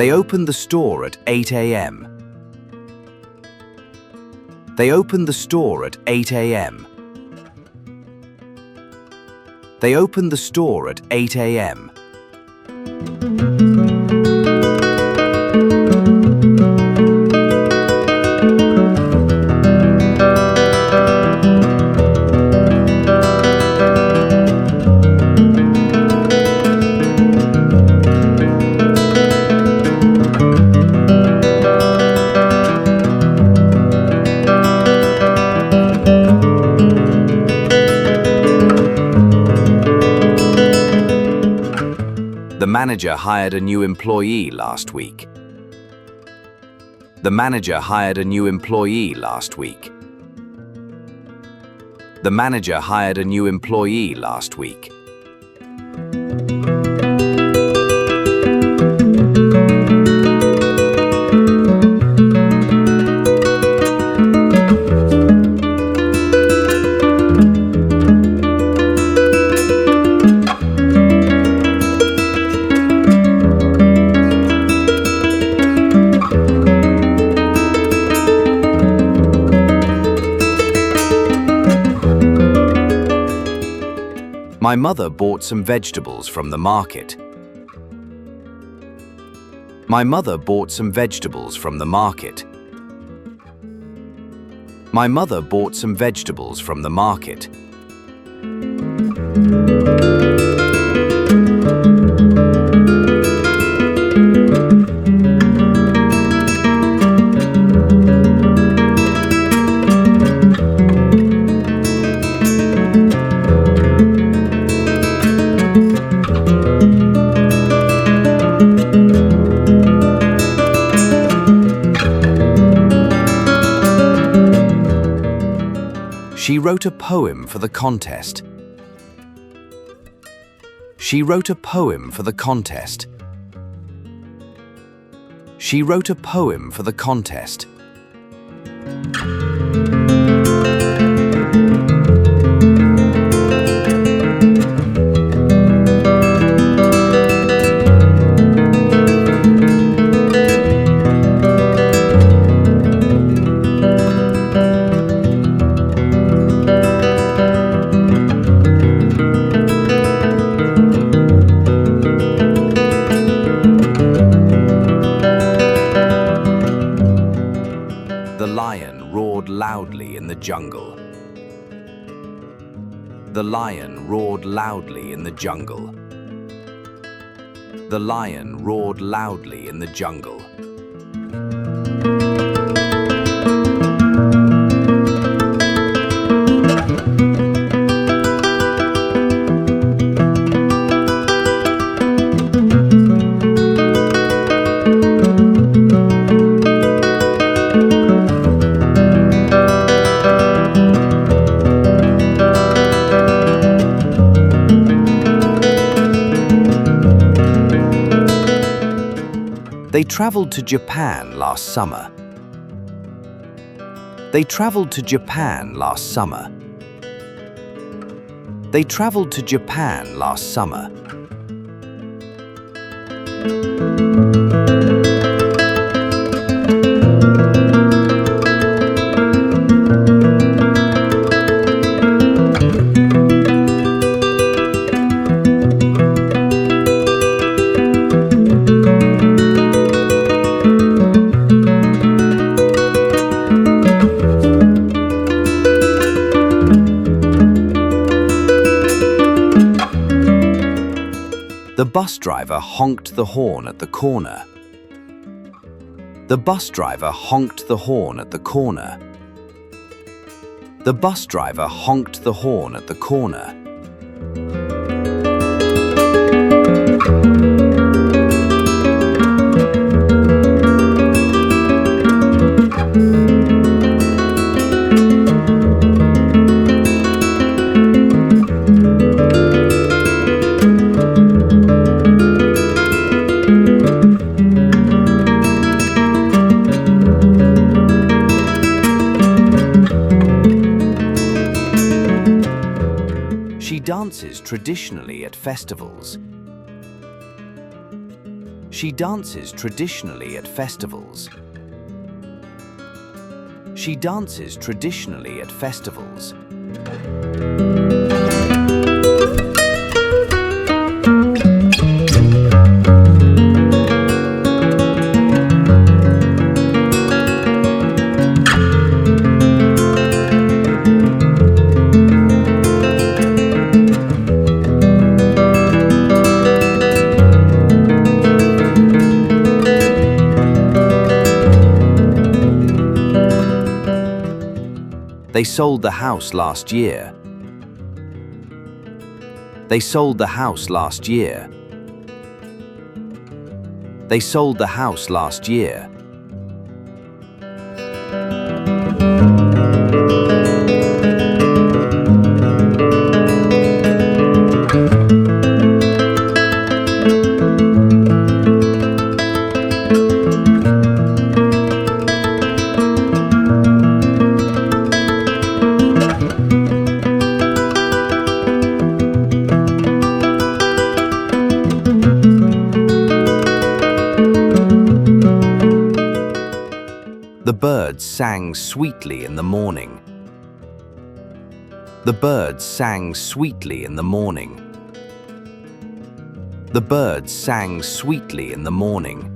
They opened the store at 8 a.m. They opened the store at 8 a.m. They opened the store at 8 a.m. The manager hired a new employee last week. The manager hired a new employee last week. The manager hired a new employee last week. My mother bought some vegetables from the market. My mother bought some vegetables from the market. My mother bought some vegetables from the market. She wrote a poem for the contest. She wrote a poem for the contest. She wrote a poem for the contest. The lion roared loudly in the jungle. The lion roared loudly in the jungle. The lion roared loudly in the jungle. They traveled to Japan last summer. They traveled to Japan last summer. They traveled to Japan last summer. The bus driver honked the horn at the corner. The bus driver honked the horn at the corner. The bus driver honked the horn at the corner. She dances traditionally at festivals. She dances traditionally at festivals. She dances traditionally at festivals. They sold the house last year. They sold the house last year. They sold the house last year. The birds sang sweetly in the morning. The birds sang sweetly in the morning. The birds sang sweetly in the morning.